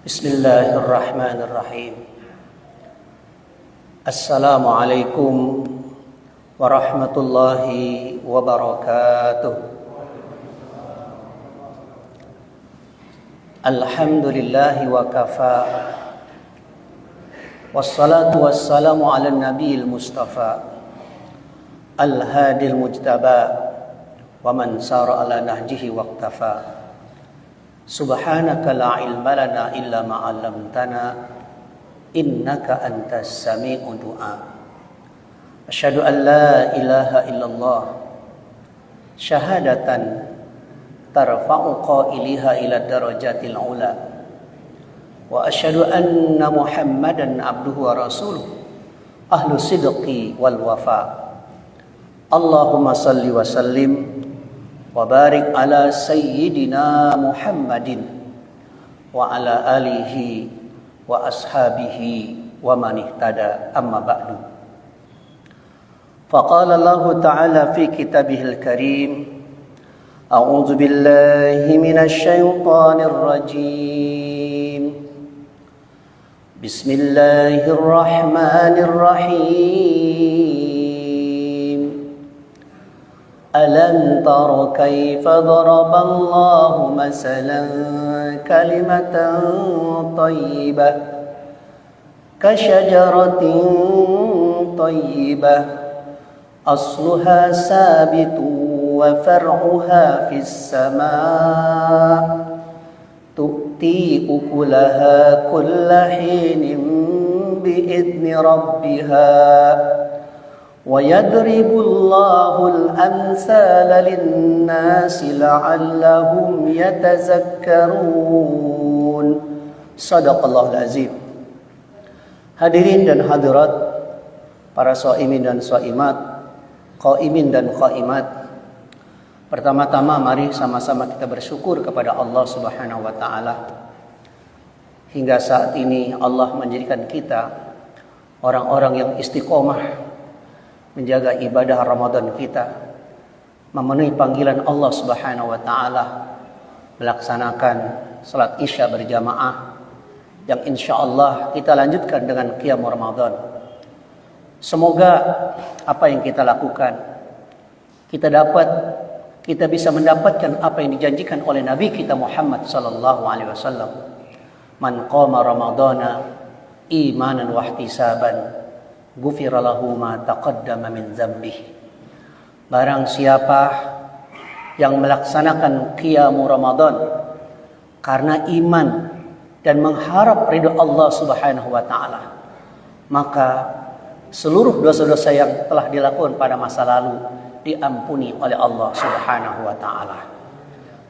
Bismillahirrahmanirrahim. Assalamualaikum warahmatullahi wabarakatuh. Alhamdulillahi wa kafa. Wassalatu wassalamu ala nabiyil mustafa al-hadil mujtaba wa man sara ala nahjihi waqtafa. Subhanaka la ilma lana illa ma 'allamtana innaka antas sami'ud du'a. Asyhadu an la ilaha illallah syahadatan tarfa'u qailiha ila darajatil ula. Wa asyhadu anna Muhammadan abduhu wa rasuluh ahlu sidqi wal wafa. Allahumma salli wa sallim wa barik ala sayyidina Muhammadin wa ala alihi wa ashabihi wa man ihtada, amma ba'du. Faqala Allah ta'ala fi kitabihil karim, a'udzu billahi minasy syaithanir rajim. Bismillahirrahmanirrahim. ألم تر كيف ضرب الله مثلا كلمة طيبة كشجرة طيبة أصلها ثابت وفرعها في السماء تؤتي أكلها كل حين بإذن ربها وَيَضْرِبُ اللَّهُ الْأَمْثَالَ لِلنَّاسِ لَعَلَّهُمْ يَتَذَكَّرُونَ. Shadaqallahul azim. Hadirin dan hadirat, para shaimin dan shaimat, qaimin dan qaimat. Pertama-tama mari sama-sama kita bersyukur kepada Allah Subhanahu wa taala. Hingga saat ini Allah menjadikan kita orang-orang yang istiqomah menjaga ibadah Ramadan kita, memenuhi panggilan Allah Subhanahu wa taala, melaksanakan salat Isya berjamaah yang insyaallah kita lanjutkan dengan qiyam Ramadan. Semoga apa yang kita lakukan kita bisa mendapatkan apa yang dijanjikan oleh Nabi kita Muhammad sallallahu alaihi wasallam. Man qama ramadhana imanan wa ihtisaban ghufira lahu ma taqaddama min dzambih. Barang siapa yang melaksanakan qiyam Ramadan karena iman dan mengharap ridha Allah Subhanahu wa taala, maka seluruh dosa-dosa yang telah dilakukan pada masa lalu diampuni oleh Allah Subhanahu wa taala.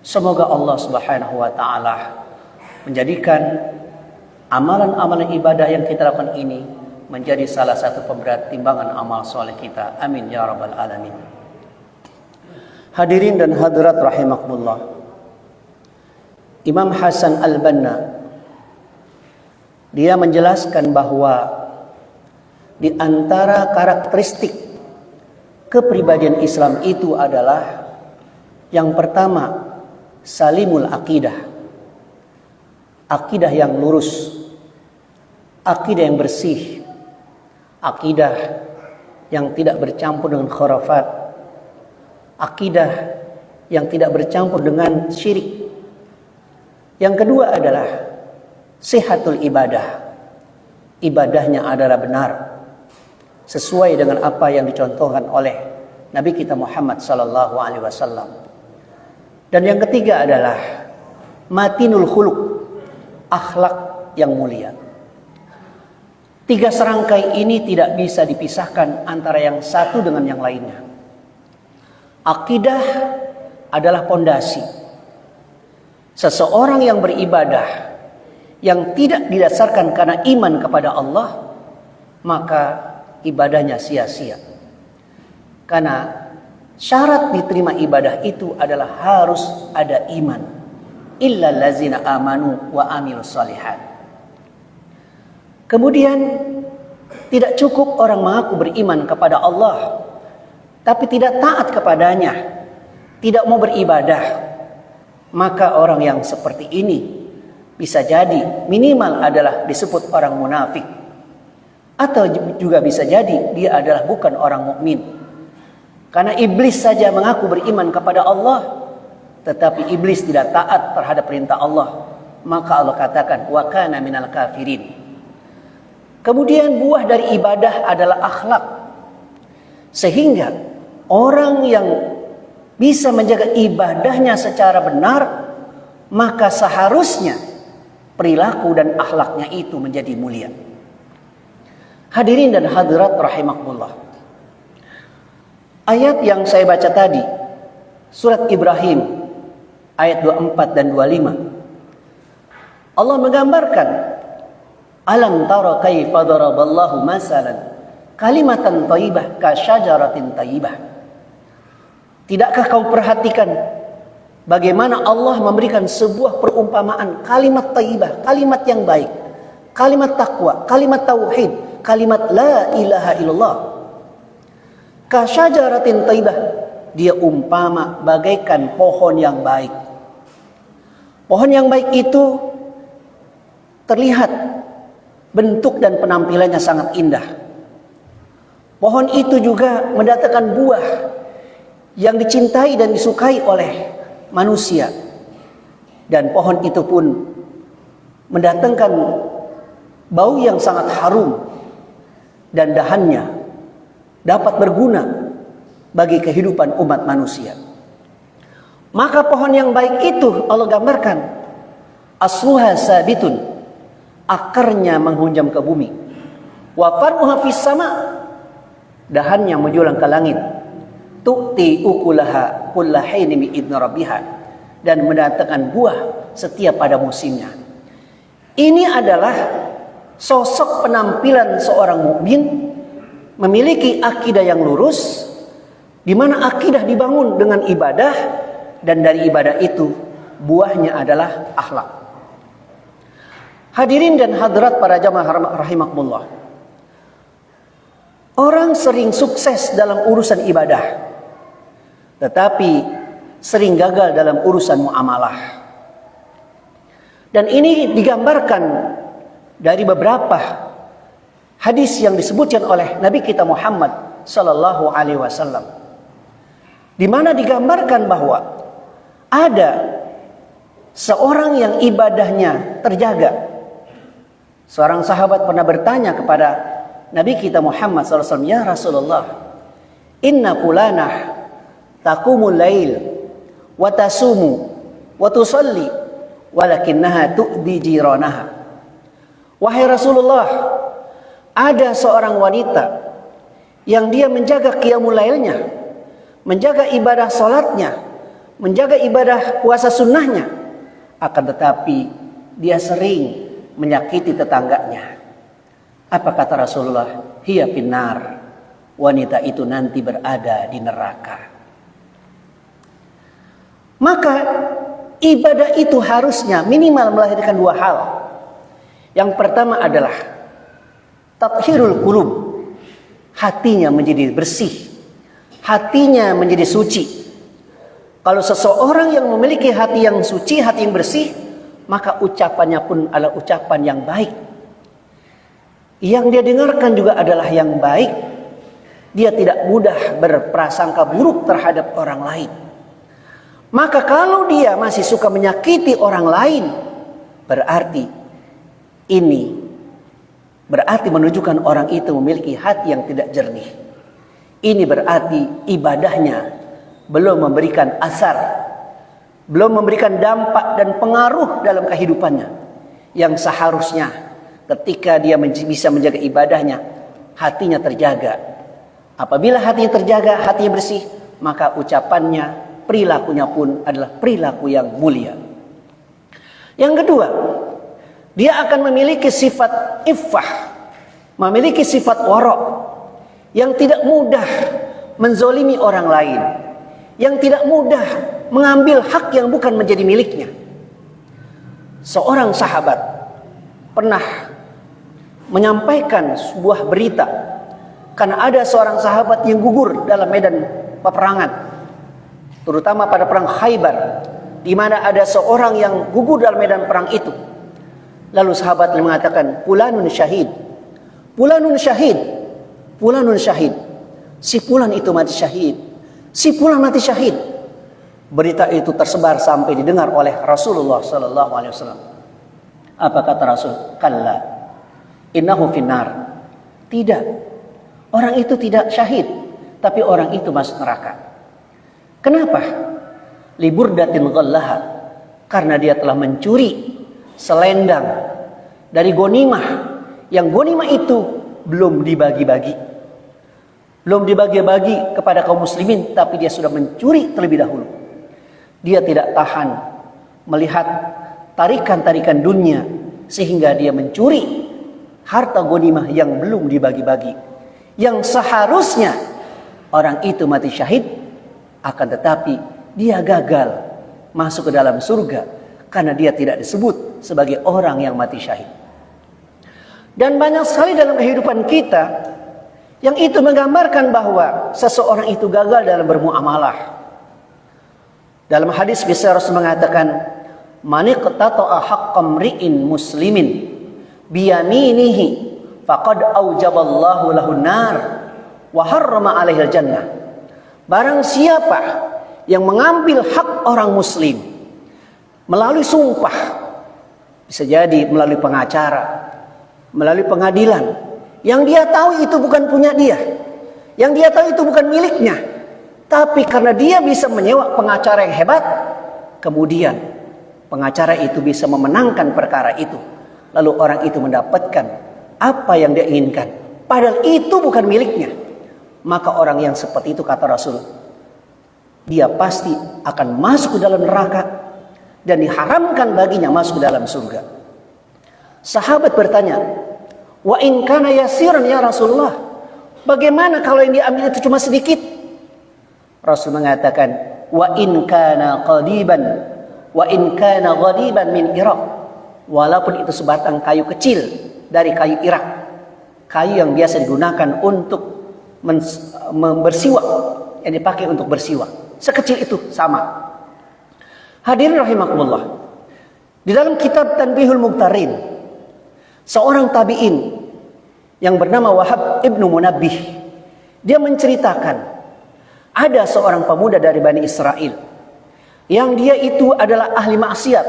Semoga Allah Subhanahu wa taala menjadikan amalan-amalan ibadah yang kita lakukan ini menjadi salah satu pemberat timbangan amal soleh kita. Amin ya rabbal alamin. Hadirin dan hadirat rahimakumullah. Imam Hasan Al-Banna dia menjelaskan bahwa di antara karakteristik kepribadian Islam itu adalah yang pertama, salimul akidah. Akidah yang lurus, akidah yang bersih, akidah yang tidak bercampur dengan khurafat, akidah yang tidak bercampur dengan syirik. Yang kedua adalah sihatul ibadah. Ibadahnya adalah benar sesuai dengan apa yang dicontohkan oleh Nabi kita Muhammad sallallahu alaihi wasallam. Dan yang ketiga adalah matinul khuluq, akhlak yang mulia. Tiga serangkai ini tidak bisa dipisahkan antara yang satu dengan yang lainnya. Akidah adalah pondasi. Seseorang yang beribadah yang tidak didasarkan karena iman kepada Allah, maka ibadahnya sia-sia. Karena syarat diterima ibadah itu adalah harus ada iman. Illal ladzina amanu wa amilus shalihat. Kemudian tidak cukup orang mengaku beriman kepada Allah tapi tidak taat kepadanya, tidak mau beribadah, maka orang yang seperti ini bisa jadi minimal adalah disebut orang munafik, atau juga bisa jadi dia adalah bukan orang mukmin. Karena iblis saja mengaku beriman kepada Allah, tetapi iblis tidak taat terhadap perintah Allah, maka Allah katakan wa kana minal kafirin. Kemudian buah dari ibadah adalah akhlak. Sehingga orang yang bisa menjaga ibadahnya secara benar, maka seharusnya perilaku dan akhlaknya itu menjadi mulia. Hadirin dan hadirat rahimakumullah. Ayat yang saya baca tadi, surat Ibrahim ayat 24 dan 25. Allah menggambarkan, alam tara kaifa daraballahu masalan kalimatan thayyibah ka syajaratin thayyibah. Tidakkah kau perhatikan bagaimana Allah memberikan sebuah perumpamaan kalimat thayyibah, kalimat yang baik, kalimat takwa, kalimat tauhid, kalimat la ilaha illallah. Ka syajaratin thayyibah, dia umpama bagaikan pohon yang baik. Pohon yang baik itu terlihat bentuk dan penampilannya sangat indah. Pohon itu juga mendatangkan buah yang dicintai dan disukai oleh manusia. Dan pohon itu pun mendatangkan bau yang sangat harum, dan dahannya dapat berguna bagi kehidupan umat manusia. Maka pohon yang baik itu Allah gambarkan, asluha sabitun, akarnya menghunjam ke bumi, wa far'uha fis sama, dahannya menjulang ke langit, tu'ti ukulaha kullahaini min idni rabbiha, dan mendatangkan buah setiap pada musimnya. Ini adalah sosok penampilan seorang mukmin memiliki akidah yang lurus, di mana akidah dibangun dengan ibadah, dan dari ibadah itu buahnya adalah akhlak. Hadirin dan hadirat para jamaah rahimakumullah. Orang sering sukses dalam urusan ibadah, tetapi sering gagal dalam urusan muamalah. Dan ini digambarkan dari beberapa hadis yang disebutkan oleh Nabi kita Muhammad sallallahu alaihi wasallam, di mana digambarkan bahwa ada seorang yang ibadahnya terjaga. Seorang sahabat pernah bertanya kepada Nabi kita Muhammad SAW, ya Rasulullah, inna fulanah taqumul lail wa tasumu wa tusalli walakinnaha tu'di jiranaha. Wahai Rasulullah, ada seorang wanita yang dia menjaga qiyamul lailnya, menjaga ibadah salatnya, menjaga ibadah puasa sunnahnya, akan tetapi dia sering menyakiti tetangganya. Apa kata Rasulullah? Hiya finnar, wanita itu nanti berada di neraka. Maka ibadah itu harusnya minimal melahirkan dua hal. Yang pertama adalah tathhirul qulub, hatinya menjadi bersih, hatinya menjadi suci. Kalau seseorang yang memiliki hati yang suci, hati yang bersih, maka ucapannya pun adalah ucapan yang baik. Yang dia dengarkan juga adalah yang baik. Dia tidak mudah berprasangka buruk terhadap orang lain. Maka kalau dia masih suka menyakiti orang lain, berarti menunjukkan orang itu memiliki hati yang tidak jernih. Ini berarti ibadahnya belum memberikan asar, belum memberikan dampak dan pengaruh dalam kehidupannya, yang seharusnya ketika dia bisa menjaga ibadahnya, hatinya terjaga. Apabila hatinya terjaga, hatinya bersih, maka ucapannya, perilakunya pun adalah perilaku yang mulia. Yang kedua, dia akan memiliki sifat iffah, memiliki sifat warok, yang tidak mudah menzolimi orang lain, yang tidak mudah mengambil hak yang bukan menjadi miliknya. Seorang sahabat pernah menyampaikan sebuah berita, karena ada seorang sahabat yang gugur dalam medan peperangan, terutama pada perang Khaybar, di mana ada seorang yang gugur dalam medan perang itu. Lalu sahabat mengatakan, fulanun syahid, fulanun syahid, fulanun syahid. Si fulan itu mati syahid, si fulan mati syahid. Berita itu tersebar sampai didengar oleh Rasulullah sallallahu alaihi wasallam. Apa kata Rasul? Kalla innahu finnar. Tidak. Orang itu tidak syahid, tapi orang itu masuk neraka. Kenapa? Liburdatin ghallaha. Karena dia telah mencuri selendang dari ghanimah, yang ghanimah itu belum dibagi-bagi. Belum dibagi-bagi kepada kaum muslimin, tapi dia sudah mencuri terlebih dahulu. Dia tidak tahan melihat tarikan-tarikan dunia sehingga dia mencuri harta ghanimah yang belum dibagi-bagi. Yang seharusnya orang itu mati syahid, akan tetapi dia gagal masuk ke dalam surga karena dia tidak disebut sebagai orang yang mati syahid. Dan banyak sekali dalam kehidupan kita yang itu menggambarkan bahwa seseorang itu gagal dalam bermuamalah. Dalam hadis bisa Rasul mengatakan, man iqtata'a haqqam ri'in muslimin biyaminihi faqad aujaballahu lahun nar wa harrama alaihil jannah. Barang siapa yang mengambil hak orang muslim melalui sumpah, bisa jadi melalui pengacara, melalui pengadilan, yang dia tahu itu bukan punya dia, yang dia tahu itu bukan miliknya, tapi karena dia bisa menyewa pengacara yang hebat, kemudian pengacara itu bisa memenangkan perkara itu, lalu orang itu mendapatkan apa yang dia inginkan, padahal itu bukan miliknya. Maka orang yang seperti itu, kata Rasul, dia pasti akan masuk ke dalam neraka dan diharamkan baginya masuk ke dalam surga. Sahabat bertanya, wa in kana yasiran ya Rasulullah, bagaimana kalau yang diambil itu cuma sedikit? Rasul mengatakan, wa in kana qadiban, wa in kana ghadiban min Irak, walaupun itu sebatang kayu kecil dari kayu Irak, kayu yang biasa digunakan untuk bersiwak, yang dipakai untuk bersiwak, sekecil itu sama. Hadirin rahimakumullah, di dalam kitab Tanbihul Muqtarin, seorang tabi'in yang bernama Wahab ibnu Munabbih, dia menceritakan ada seorang pemuda dari Bani Israel yang dia itu adalah ahli maksiat.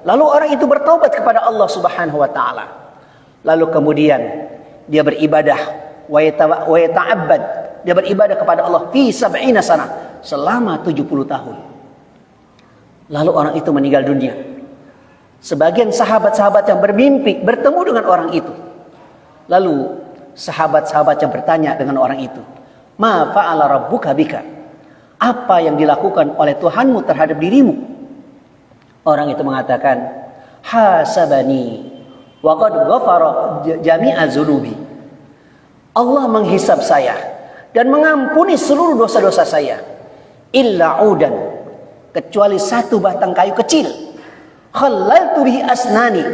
Lalu orang itu bertaubat kepada Allah Subhanahu wa taala. Lalu kemudian dia beribadah wa yata'abbad, dia beribadah kepada Allah fi 70 sana, selama 70 tahun. Lalu orang itu meninggal dunia. Sebagian sahabat-sahabat yang bermimpi bertemu dengan orang itu. Lalu sahabat-sahabat yang bertanya dengan orang itu, ma fa'ala rabbuka bika? Apa yang dilakukan oleh Tuhanmu terhadap dirimu? Orang itu mengatakan, hasabani wa qad ghafara jami'a dzunubi. Allah menghisab saya dan mengampuni seluruh dosa-dosa saya, illa udan, kecuali satu batang kayu kecil, khallaltu bihi asnani,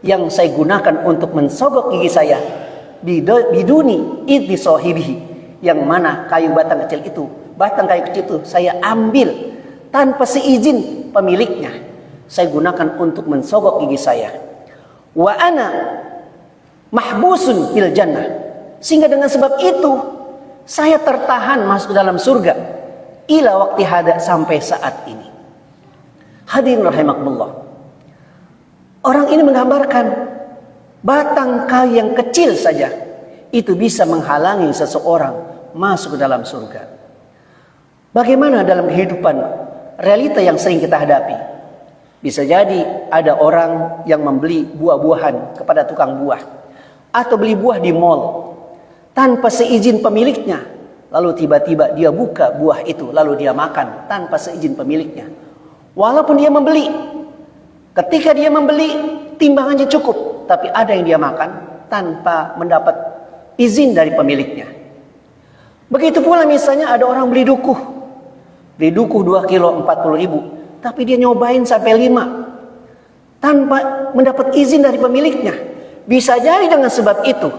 yang saya gunakan untuk mensogok gigi saya, biduni idhi sahibihi, yang mana kayu batang kecil itu, batang kayu kecil itu saya ambil tanpa seizin pemiliknya, saya gunakan untuk mensogok gigi saya. Wa ana mahbusun fil jannah, sehingga dengan sebab itu saya tertahan masuk dalam surga ila waqti hada, sampai saat ini. Hadirin rahimakumullah, orang ini menggambarkan batang kayu yang kecil saja itu bisa menghalangi seseorang masuk ke dalam surga. Bagaimana dalam kehidupan realita yang sering kita hadapi? Bisa jadi ada orang yang membeli buah-buahan kepada tukang buah, atau beli buah di mall tanpa seizin pemiliknya, lalu tiba-tiba dia buka buah itu, lalu dia makan tanpa seizin pemiliknya. Walaupun dia membeli, ketika dia membeli timbangannya cukup, tapi ada yang dia makan tanpa mendapat izin dari pemiliknya. Begitu pula misalnya ada orang beli dukuh 2 kilo 40 ribu, tapi dia nyobain sampai 5 tanpa mendapat izin dari pemiliknya. Bisa jadi dengan sebab itu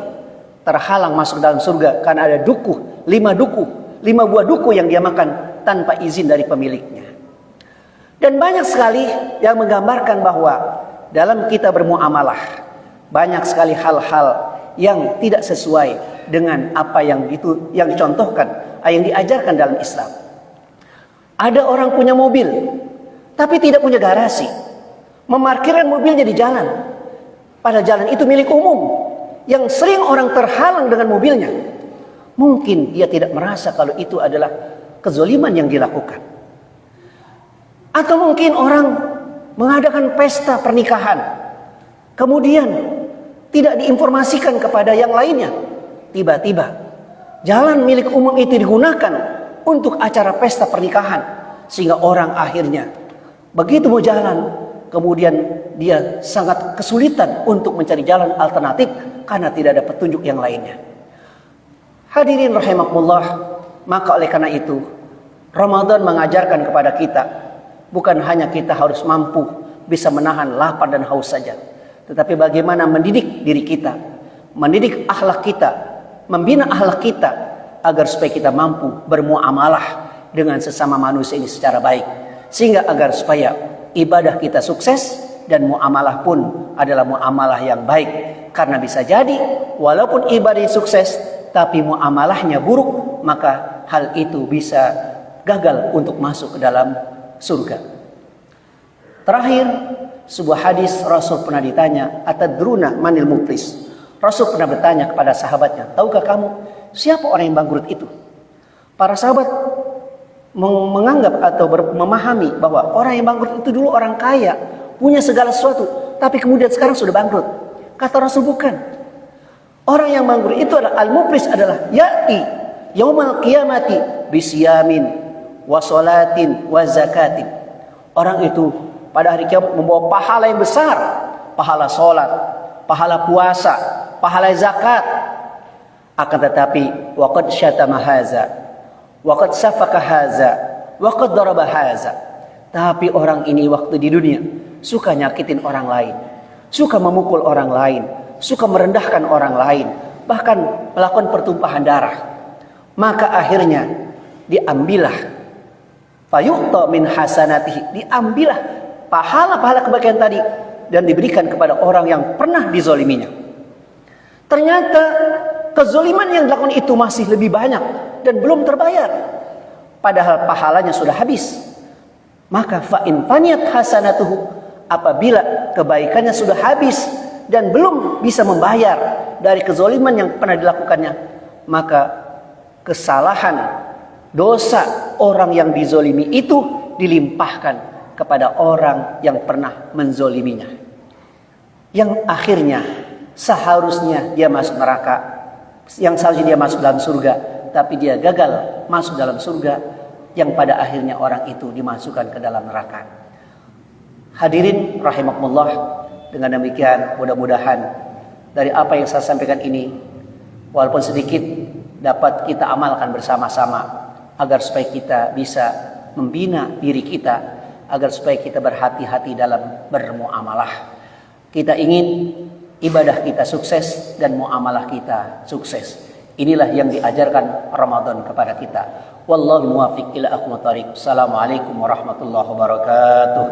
terhalang masuk dalam surga karena ada 5 buah duku yang dia makan tanpa izin dari pemiliknya. Dan banyak sekali yang menggambarkan bahwa dalam kita bermuamalah banyak sekali hal-hal yang tidak sesuai dengan apa yang dicontohkan, yang diajarkan dalam Islam. Ada orang punya mobil tapi tidak punya garasi, memarkirkan mobilnya di jalan, padahal jalan itu milik umum yang sering orang terhalang dengan mobilnya. Mungkin dia tidak merasa kalau itu adalah kezoliman yang dilakukan. Atau mungkin orang mengadakan pesta pernikahan, kemudian tidak diinformasikan kepada yang lainnya. Tiba-tiba jalan milik umum itu digunakan untuk acara pesta pernikahan, sehingga orang akhirnya begitu mau jalan, kemudian dia sangat kesulitan untuk mencari jalan alternatif karena tidak ada petunjuk yang lainnya. Hadirin rahimakumullah, maka oleh karena itu Ramadan mengajarkan kepada kita, bukan hanya kita harus mampu bisa menahan lapar dan haus saja, tetapi bagaimana mendidik diri kita, mendidik akhlak kita, membina akhlak kita agar supaya kita mampu bermuamalah dengan sesama manusia ini secara baik, sehingga agar supaya ibadah kita sukses dan muamalah pun adalah muamalah yang baik. Karena bisa jadi walaupun ibadah sukses tapi muamalahnya buruk, maka hal itu bisa gagal untuk masuk ke dalam surga. Terakhir, sebuah hadis Rasul pernah ditanya, atadruna manil muflis? Rasul pernah bertanya kepada sahabatnya, tahukah kamu siapa orang yang bangkrut itu? Para sahabat menganggap atau memahami bahwa orang yang bangkrut itu dulu orang kaya, punya segala sesuatu, tapi kemudian sekarang sudah bangkrut. Kata Rasul, bukan. Orang yang bangkrut itu adalah al-muflis, adalah ya'ti yaumal qiyamati bisyamin wa sholatin wa zakatin. Orang itu pada hari kiamat membawa pahala yang besar, pahala sholat, pahala puasa, pahala zakat. Akan tetapi waqad syatama haza, waqad safaka haza, waqad daraba haza. Tapi orang ini waktu di dunia suka nyakitin orang lain, suka memukul orang lain, suka merendahkan orang lain, bahkan melakukan pertumpahan darah. Maka akhirnya diambillah fayu'ta min hasanatihi, diambillah pahala-pahala kebaikan tadi dan diberikan kepada orang yang pernah dizoliminya. Ternyata kezoliman yang dilakukan itu masih lebih banyak dan belum terbayar, padahal pahalanya sudah habis. Maka fa'in faniyat hasanatuhu, apabila kebaikannya sudah habis dan belum bisa membayar dari kezoliman yang pernah dilakukannya, maka kesalahan dosa orang yang dizolimi itu dilimpahkan kepada orang yang pernah menzoliminya, yang akhirnya seharusnya dia masuk neraka, yang seharusnya dia masuk dalam surga, tapi dia gagal masuk dalam surga, yang pada akhirnya orang itu dimasukkan ke dalam neraka. Hadirin rahimakumullah, dengan demikian mudah-mudahan dari apa yang saya sampaikan ini, walaupun sedikit, dapat kita amalkan bersama-sama agar supaya kita bisa membina diri kita, agar supaya kita berhati-hati dalam bermuamalah. Kita ingin ibadah kita sukses dan muamalah kita sukses. Inilah yang diajarkan Ramadan kepada kita. Wallahu muwaffiq ila aqwamit thoriq. Assalamualaikum warahmatullahi wabarakatuh.